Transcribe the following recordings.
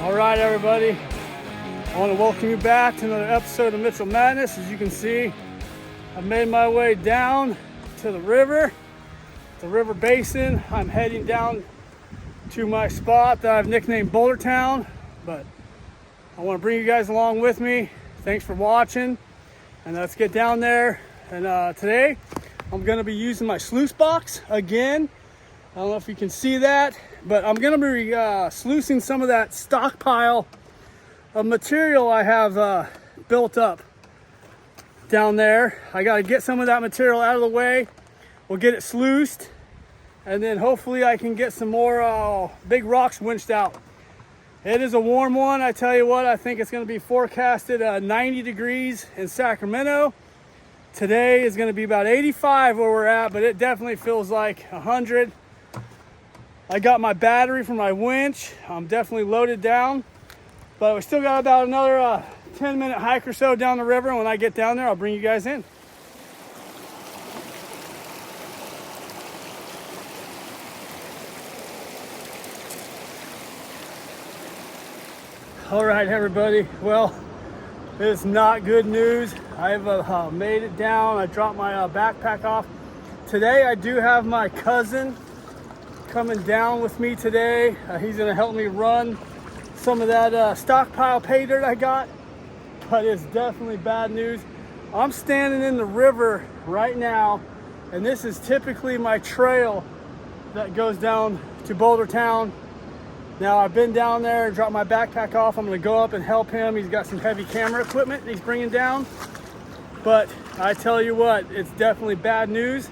All right, everybody. I want to welcome you back to another episode of Mitchell Madness. As you can see, I've made my way down to the river basin. I'm heading down to my spot that I've nicknamed Boulder Town, but I want to bring you guys along with me. Thanks for watching, and let's get down there. And today, I'm going to be using my sluice box again. I don't know if you can see that, but I'm going to be sluicing some of that stockpile of material I have built up down there. I got to get some of that material out of the way. We'll get it sluiced, and then hopefully I can get some more big rocks winched out. It is a warm one. I tell you what, I think it's going to be forecasted 90 degrees in Sacramento. Today is going to be about 85 where we're at, but it definitely feels like 100. I got my battery for my winch. I'm definitely loaded down, but we still got about another 10-minute hike or so down the river. And when I get down there, I'll bring you guys in. All right, everybody. Well, it's not good news. I've made it down. I dropped my backpack off. Today, I do have my cousin coming down with me today. He's gonna help me run some of that stockpile pay dirt I got, but it's definitely bad news. I'm standing in the river right now, and this is typically my trail that goes down to Boulder Town. Now I've been down there and dropped my backpack off. I'm gonna go up and help him. He's got some heavy camera equipment he's bringing down, but I tell you what, it's definitely bad news.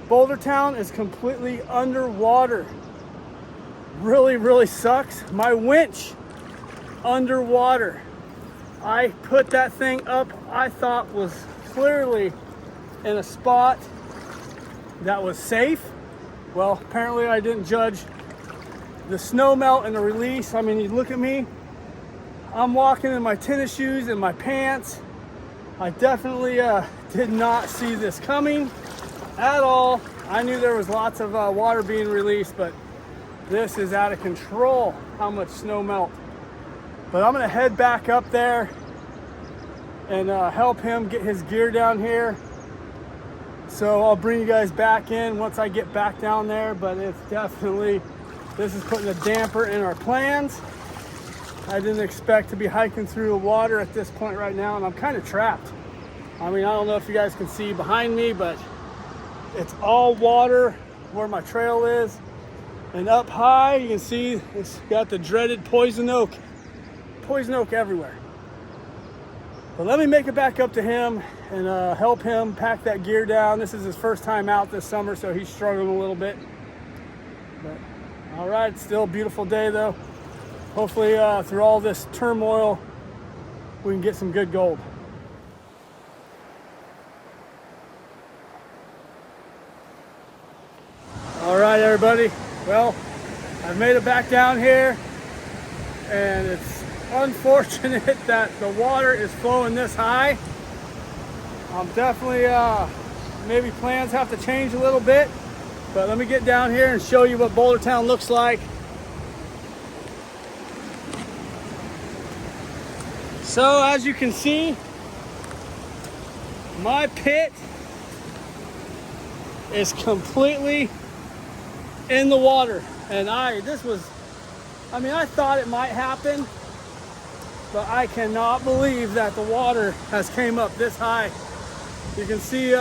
Boulder Town is completely underwater. Really sucks. My winch underwater. I put that thing up, I thought was clearly in a spot that was safe. Well, apparently I didn't judge the snow melt and the release. I mean, you look at me, I'm walking in my tennis shoes and my pants. I definitely did not see this coming at all. I knew there was lots of water being released, but this is out of control, how much snow melt. But I'm gonna head back up there and help him get his gear down here. So I'll bring you guys back in once I get back down there, but it's definitely, this is putting a damper in our plans. I didn't expect to be hiking through the water at this point right now, and I'm kind of trapped. I mean, I don't know if you guys can see behind me, but it's all water where my trail is. And up high, you can see it's got the dreaded poison oak. Poison oak everywhere. But let me make it back up to him and help him pack that gear down. This is his first time out this summer, so he's struggling a little bit. But all right, it's still a beautiful day though. Hopefully through all this turmoil, we can get some good gold. All right, everybody. Well, I've made it back down here, and it's unfortunate that the water is flowing this high. I'm definitely, maybe plans have to change a little bit, but let me get down here and show you what Boulder Town looks like. So as you can see, my pit is completely in the water, and I thought it might happen, but I cannot believe that the water has came up this high. You can see,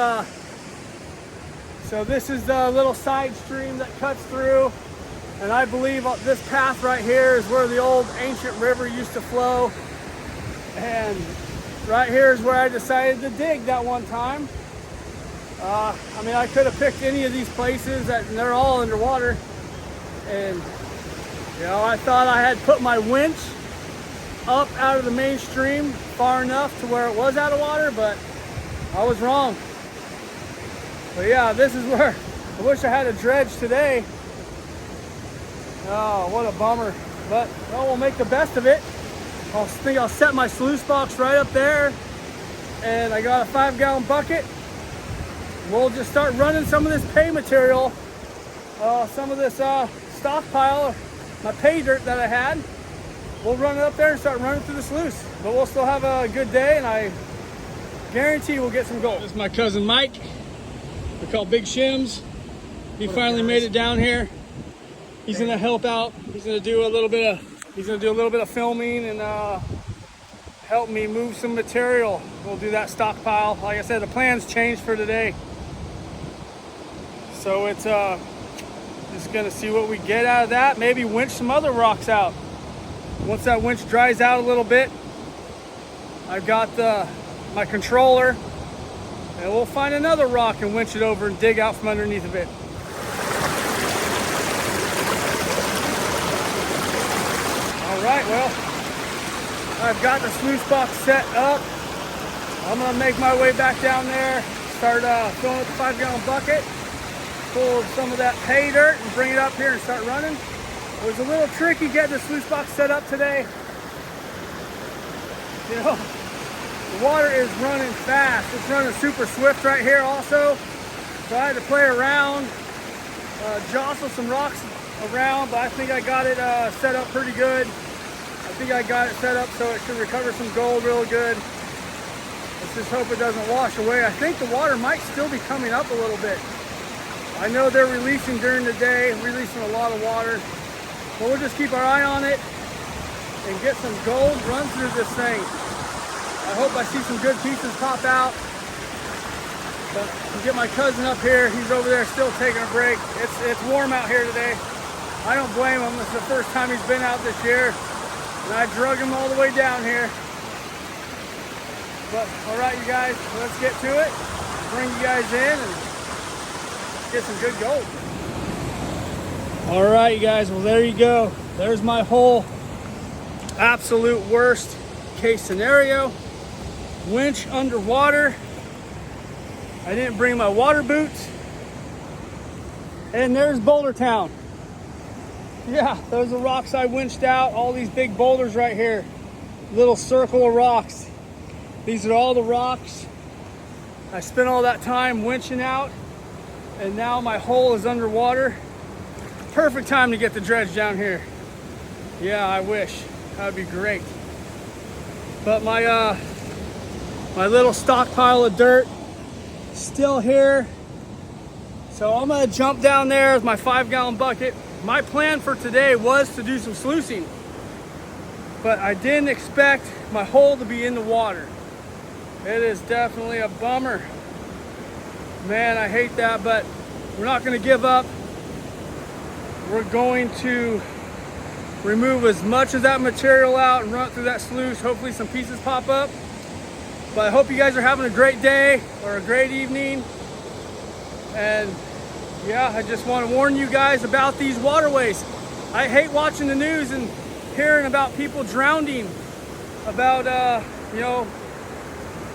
so this is the little side stream that cuts through, and I believe this path right here is where the old ancient river used to flow, and right here is where I decided to dig that one time. I mean, I could have picked any of these places, and they're all underwater. And, you know, I thought I had put my winch up out of the mainstream far enough to where it was out of water, but I was wrong. But yeah, this is where, I wish I had a dredge today. Oh, what a bummer. But, well, we'll make the best of it. I think I'll set my sluice box right up there. And I got a 5-gallon bucket. We'll just start running some of this pay material, some of this stockpile, my pay dirt that I had, we'll run it up there and start running through the sluice. But we'll still have a good day, and I guarantee we'll get some gold. This is my cousin Mike. We're called Big Shims. He finally made it down here. He's gonna help out. He's gonna do a little bit of filming and help me move some material. We'll do that stockpile. Like I said, the plans changed for today. So it's just gonna see what we get out of that. Maybe winch some other rocks out. Once that winch dries out a little bit, I've got my controller, and we'll find another rock and winch it over and dig out from underneath of it. All right, well, I've got the sluice box set up. I'm gonna make my way back down there, start filling up the 5-gallon bucket, pull some of that pay dirt and bring it up here and start running. It was a little tricky getting the sluice box set up today. You know, the water is running fast. It's running super swift right here also. So I had to play around, jostle some rocks around, but I think I got it set up pretty good. I think I got it set up so it should recover some gold real good. Let's just hope it doesn't wash away. I think the water might still be coming up a little bit. I know they're releasing during the day, releasing a lot of water. But we'll just keep our eye on it and get some gold run through this thing. I hope I see some good pieces pop out. But we'll get my cousin up here. He's over there still taking a break. It's warm out here today. I don't blame him. This is the first time he's been out this year. And I drug him all the way down here. But all right, you guys, let's get to it. Bring you guys in and get some good gold. All right, you guys, well, there you go. There's my whole absolute worst case scenario. Winch underwater. I didn't bring my water boots. And there's Boulder Town. Yeah, those are rocks I winched out. All these big boulders right here. Little circle of rocks. These are all the rocks I spent all that time winching out. And now my hole is underwater. Perfect time to get the dredge down here. Yeah, I wish. That would be great. But my my little stockpile of dirt still here. So I'm gonna jump down there with my 5-gallon bucket. My plan for today was to do some sluicing, but I didn't expect my hole to be in the water. It is definitely a bummer. Man, I hate that, but we're not gonna give up. We're going to remove as much of that material out and run it through that sluice. Hopefully some pieces pop up. But I hope you guys are having a great day or a great evening. And yeah, I just want to warn you guys about these waterways. I hate watching the news and hearing about people drowning, about, you know,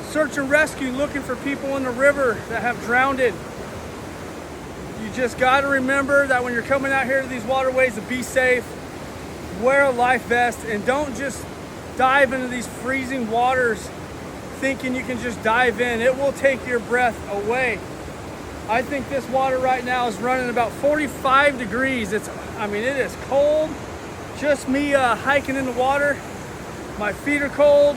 search and rescue, looking for people in the river that have drowned. You just got to remember that when you're coming out here to these waterways, to be safe, wear a life vest, and don't just dive into these freezing waters thinking you can just dive in. It will take your breath away. I think this water right now is running about 45 degrees. I mean, it is cold. Just me hiking in the water. My feet are cold.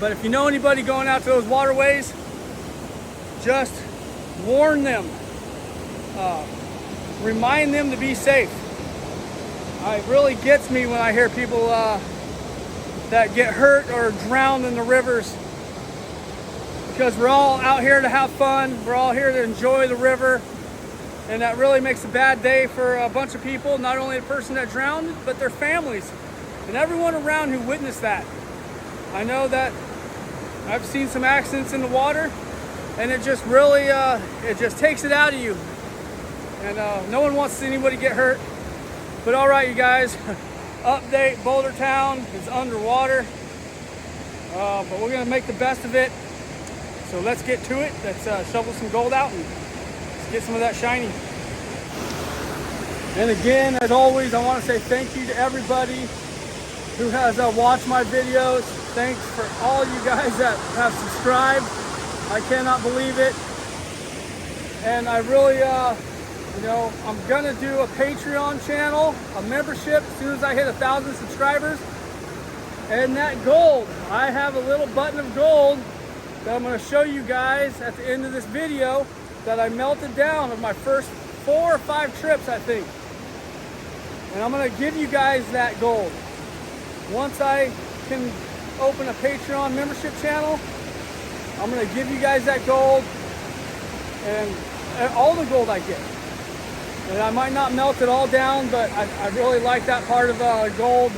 But if you know anybody going out to those waterways, just warn them. Remind them to be safe. It really gets me when I hear people that get hurt or drown in the rivers, because we're all out here to have fun. We're all here to enjoy the river, and that really makes a bad day for a bunch of people, not only the person that drowned, but their families and everyone around who witnessed that. I know that I've seen some accidents in the water, and it just really it just takes it out of you, and no one wants to see anybody get hurt. But all right, you guys, update: Boulder Town is underwater, but we're gonna make the best of it. So let's get to it. Let's shovel some gold out and let's get some of that shiny. And again, as always, I want to say thank you to everybody who has watched my videos. Thanks for all you guys that have subscribed. I cannot believe it. And I really, you know, I'm gonna do a Patreon channel, a membership, as soon as I hit 1,000 subscribers. And that gold, I have a little button of gold that I'm going to show you guys at the end of this video that I melted down of my first 4 or 5 trips, I think. And I'm going to give you guys that gold. Once I can open a Patreon membership channel, I'm going to give you guys that gold and all the gold I get. And I might not melt it all down, but I really like that part of gold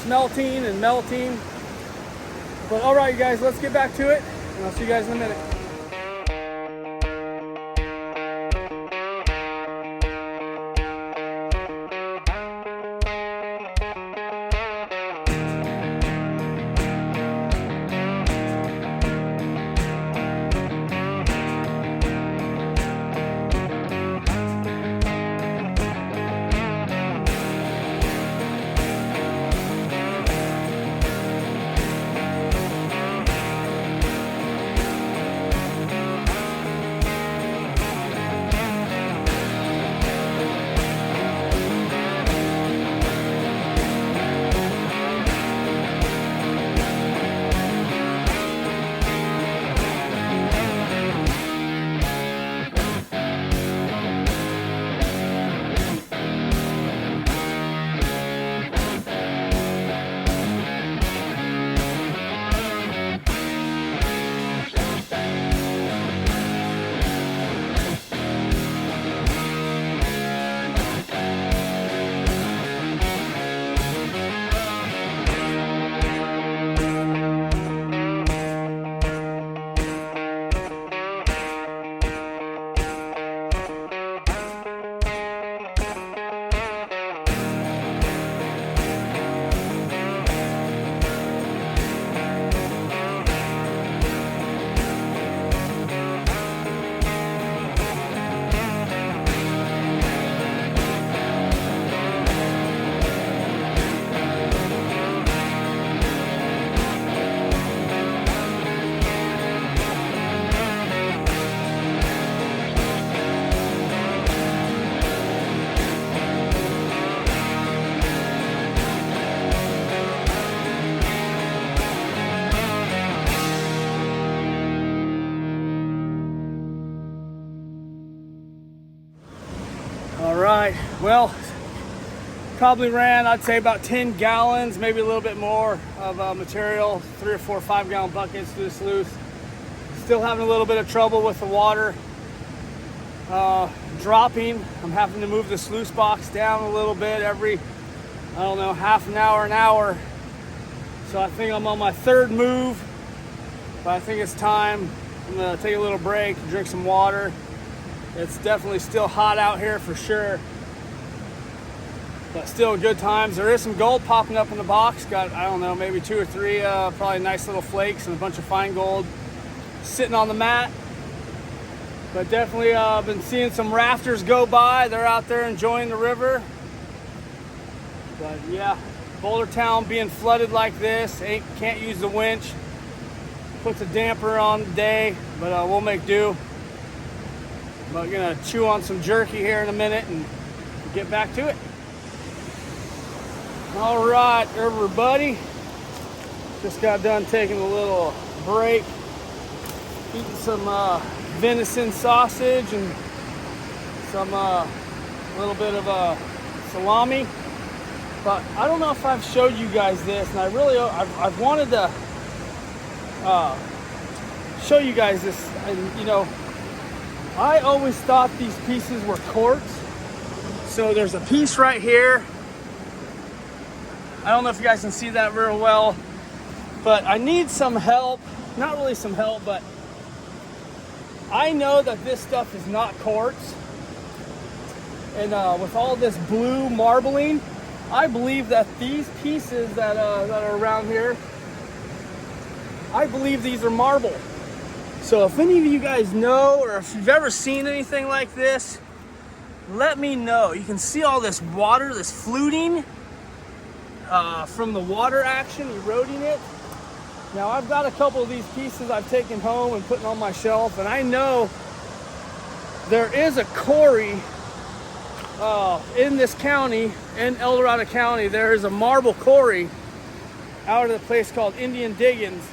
smelting and melting. But all right, you guys, let's get back to it, and I'll see you guys in a minute. All right, well, probably ran, I'd say about 10 gallons, maybe a little bit more of material, 3 or 4 5-gallon buckets through the sluice. Still having a little bit of trouble with the water dropping. I'm having to move the sluice box down a little bit every, I don't know, half an hour. So I think I'm on my 3rd move, but I think it's time. I'm gonna take a little break, drink some water. It's definitely still hot out here for sure, but still good times. There is some gold popping up in the box. Got, I don't know, maybe 2 or 3 probably nice little flakes and a bunch of fine gold sitting on the mat. But definitely been seeing some rafters go by. They're out there enjoying the river. But yeah, Boulder Town being flooded like this, can't use the winch. Puts a damper on the day, but we'll make do. But gonna chew on some jerky here in a minute and get back to it. All right, everybody. Just got done taking a little break, eating some venison sausage and some little bit of salami. But I don't know if I've showed you guys this, and I've wanted to show you guys this. And you know, I always thought these pieces were quartz. So there's a piece right here. I don't know if you guys can see that real well, but I need some help. Not really some help, but I know that this stuff is not quartz. And with all this blue marbling, I believe that these pieces that are around here, I believe these are marble. So if any of you guys know, or if you've ever seen anything like this, let me know. You can see all this water, this fluting from the water action, eroding it. Now I've got a couple of these pieces I've taken home and putting on my shelf, and I know there is a quarry in this county, in El Dorado County. There is a marble quarry out of the place called Indian Diggins.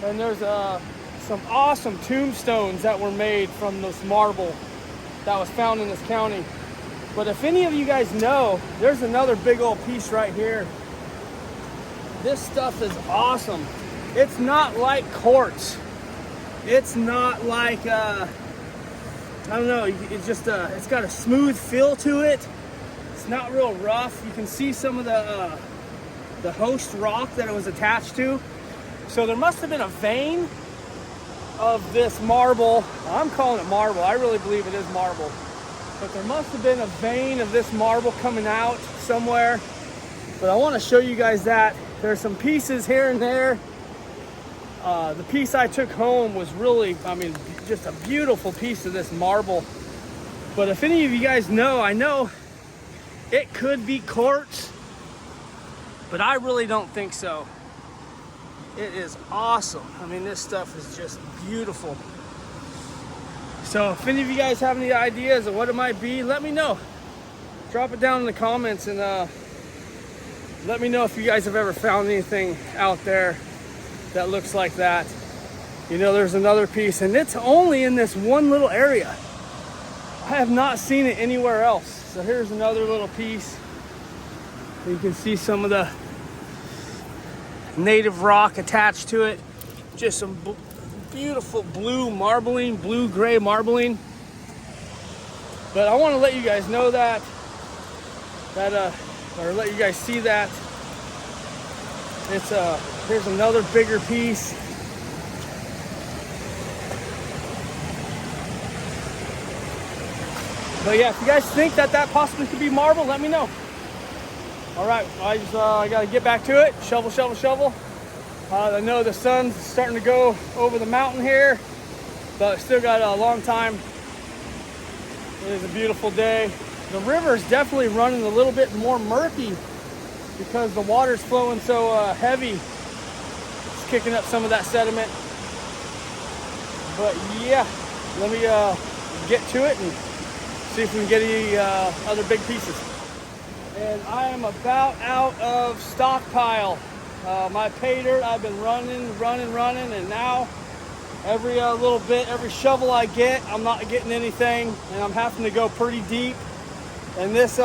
And there's some awesome tombstones that were made from this marble that was found in this county. But if any of you guys know, there's another big old piece right here. This stuff is awesome. It's not like quartz. It's not like, I don't know, it's just, it's got a smooth feel to it. It's not real rough. You can see some of the host rock that it was attached to. So there must have been a vein of this marble. I'm calling it marble. I really believe it is marble. But there must have been a vein of this marble coming out somewhere. But I want to show you guys that. There's some pieces here and there. The piece I took home was really, I mean, just a beautiful piece of this marble. But if any of you guys know, I know it could be quartz, but I really don't think so. It is awesome. I mean, this stuff is just beautiful. So if any of you guys have any ideas of what it might be, let me know. Drop it down in the comments and let me know if you guys have ever found anything out there that looks like that. You know, there's another piece, and it's only in this one little area. I have not seen it anywhere else. So here's another little piece. You can see some of the native rock attached to it. Just some beautiful blue marbling, blue-gray marbling. But I want to let you guys know that, or let you guys see that. It's here's another bigger piece. But yeah, if you guys think that possibly could be marble, let me know. All right, I got to get back to it. Shovel, shovel, shovel. I know the sun's starting to go over the mountain here, but still got a long time. It is a beautiful day. The river is definitely running a little bit more murky because the water's flowing so heavy. It's kicking up some of that sediment. But yeah, let me get to it and see if we can get any other big pieces. And I am about out of stockpile. My pay dirt, I've been running, and now every little bit, every shovel I get, I'm not getting anything, and I'm having to go pretty deep. And this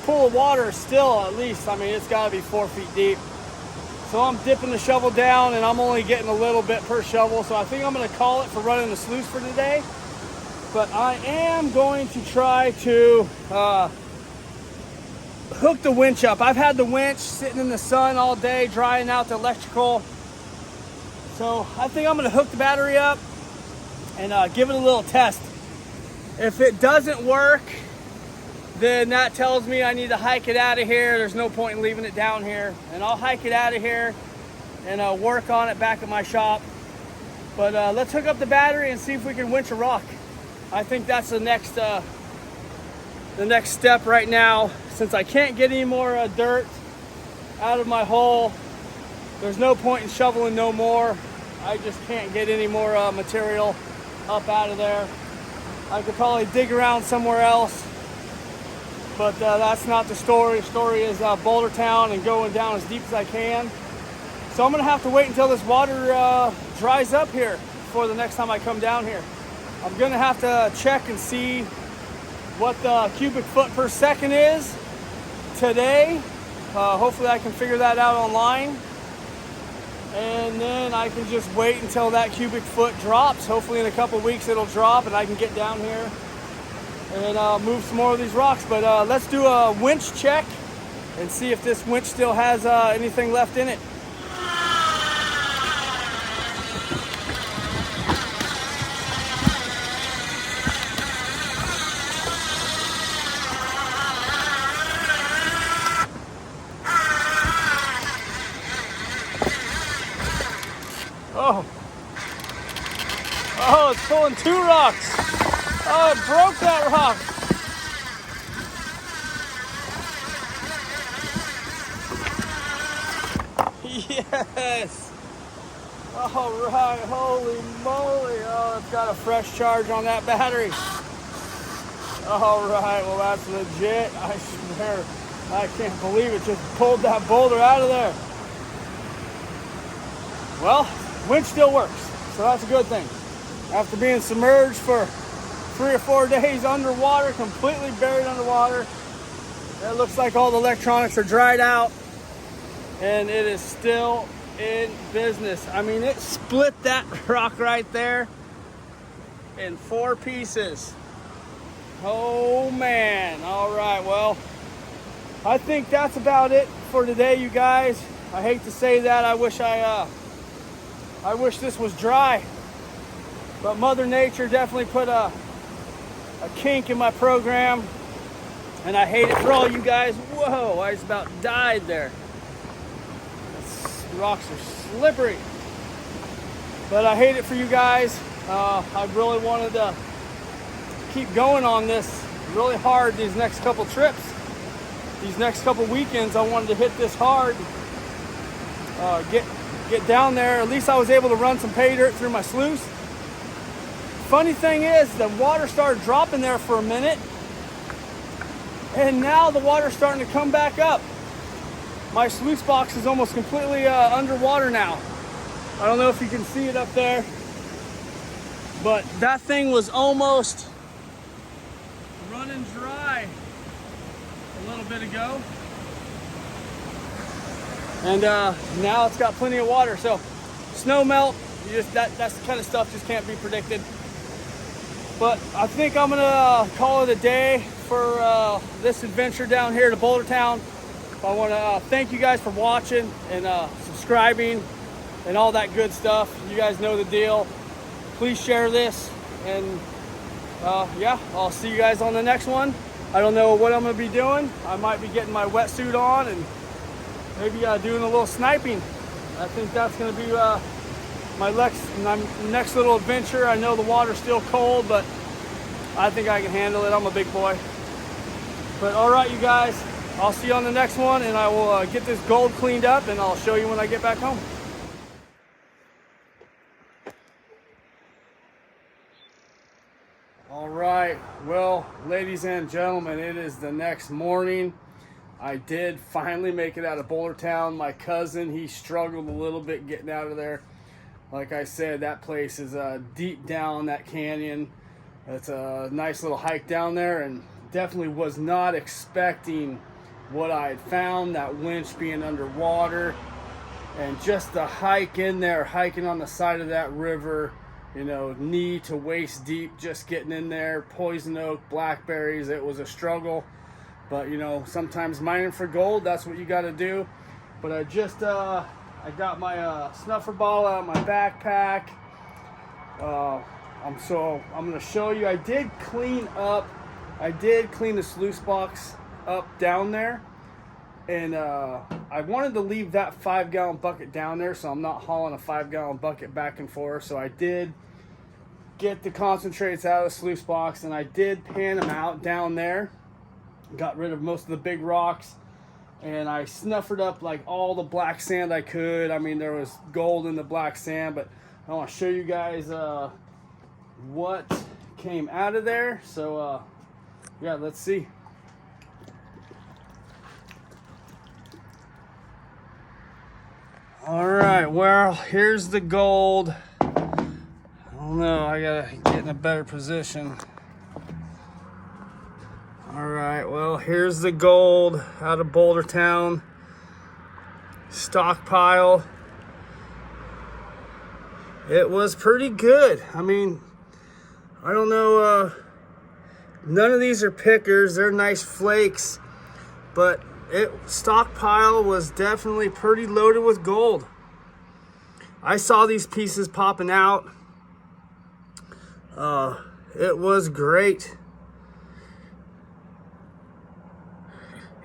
pool of water is still, at least, I mean, it's got to be 4 feet deep. So I'm dipping the shovel down, and I'm only getting a little bit per shovel. So I think I'm going to call it for running the sluice for today. But I am going to try to hook the winch up. I've had the winch sitting in the sun all day, drying out the electrical. So I think I'm going to hook the battery up and give it a little test. If it doesn't work, then that tells me I need to hike it out of here. There's no point in leaving it down here. And I'll hike it out of here and work on it back at my shop. But let's hook up the battery and see if we can winch a rock. I think that's the next step right now. Since I can't get any more dirt out of my hole, there's no point in shoveling no more. I just can't get any more material up out of there. I could probably dig around somewhere else, but that's not the story. The story is Boulder Town and going down as deep as I can. So I'm gonna have to wait until this water dries up here before the next time I come down here. I'm gonna have to check and see what the cubic foot per second is today. Hopefully I can figure that out online. And then I can just wait until that cubic foot drops. Hopefully in a couple weeks it'll drop and I can get down here and move some more of these rocks. But let's do a winch check and see if this winch still has anything left in it. Oh, it's pulling 2 rocks. Oh, it broke that rock. Yes. All right, holy moly. Oh, it's got a fresh charge on that battery. All right, well, that's legit. I swear, I can't believe it just pulled that boulder out of there. Well, winch still works, so that's a good thing. After being submerged for 3 or 4 days underwater, completely buried underwater, it looks like all the electronics are dried out, and it is still in business. I mean, it split that rock right there in 4 pieces. Oh man. All right, well, I think that's about it for today, you guys. I hate to say that. I wish this was dry, but Mother Nature definitely put a kink in my program, and I hate it for all you guys. Whoa, I just about died there. The rocks are slippery, but I hate it for you guys. I really wanted to keep going on this really hard these next couple trips. These next couple weekends, I wanted to hit this hard. Get down there. At least I was able to run some pay dirt through my sluice. Funny thing is, the water started dropping there for a minute, and now the water's starting to come back up. My sluice box is almost completely underwater now. I don't know if you can see it up there, but that thing was almost running dry a little bit ago, and now it's got plenty of water. So snow melt, that's the kind of stuff just can't be predicted. But I think I'm gonna call it a day for this adventure down here to Boulder Town. I want to thank you guys for watching and subscribing and all that good stuff. You guys know the deal. Please share this, and yeah, I'll see you guys on the next one. I don't know what I'm going to be doing. I might be getting my wetsuit on and maybe doing a little sniping. I think that's going to be my next little adventure. I know the water's still cold, but I think I can handle it. I'm a big boy. But all right, you guys, I'll see you on the next one, and I will get this gold cleaned up, and I'll show you when I get back home. All right, well, ladies and gentlemen, it is the next morning. I did finally make it out of Boulder Town. My cousin, he struggled a little bit getting out of there. Like I said, that place is deep down that canyon. It's a nice little hike down there, and definitely was not expecting what I had found, that winch being underwater, and just the hike in there, hiking on the side of that river, you know, knee to waist deep, just getting in there, poison oak, blackberries. It was a struggle, but you know, sometimes mining for gold, that's what you got to do. But I got my snuffer bottle out of my backpack. I'm going to show you. I did clean the sluice box up down there, and I wanted to leave that 5-gallon bucket down there, so I'm not hauling a 5-gallon bucket back and forth. So I did get the concentrates out of the sluice box, and I did pan them out down there, got rid of most of the big rocks, and I snuffered up like all the black sand I could. I mean, there was gold in the black sand, but I want to show you guys what came out of there. So yeah, let's see. All right, well, here's the gold. I don't know, I gotta get in a better position. All right, well, here's the gold out of Boulder Town. Stockpile. It was pretty good. I mean, I don't know, none of these are pickers. They're nice flakes, but stockpile was definitely pretty loaded with gold. I saw these pieces popping out. It was great.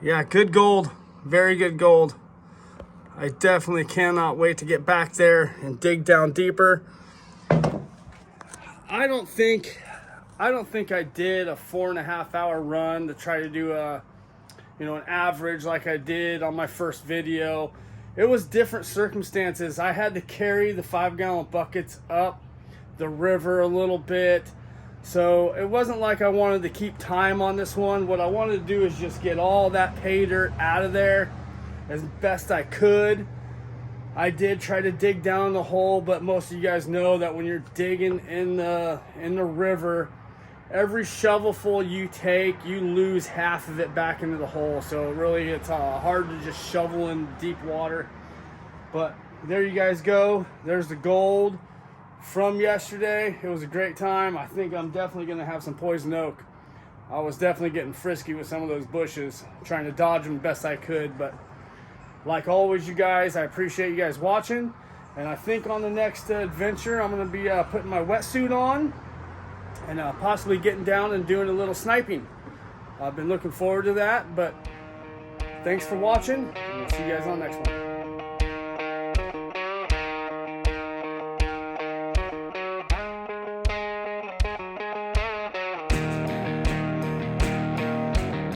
Yeah, good gold. Very good gold. I definitely cannot wait to get back there and dig down deeper. I don't think I did a 4.5-hour run to try to do an average like I did on my first video. It was different circumstances. I had to carry the 5-gallon buckets up the river a little bit. So it wasn't like I wanted to keep time on this one. What I wanted to do is just get all that pay dirt out of there as best I could. I did try to dig down the hole, but most of you guys know that when you're digging in the river, every shovelful you take, you lose half of it back into the hole. So really, it's hard to just shovel in deep water. But there you guys go. There's the gold from yesterday. It was a great time. I think I'm definitely going to have some poison oak. I was definitely getting frisky with some of those bushes, trying to dodge them the best I could. But like always, you guys, I appreciate you guys watching. And I think on the next adventure, I'm going to be putting my wetsuit on and possibly getting down and doing a little sniping. I've been looking forward to that. But thanks for watching, and we'll see you guys on the next one.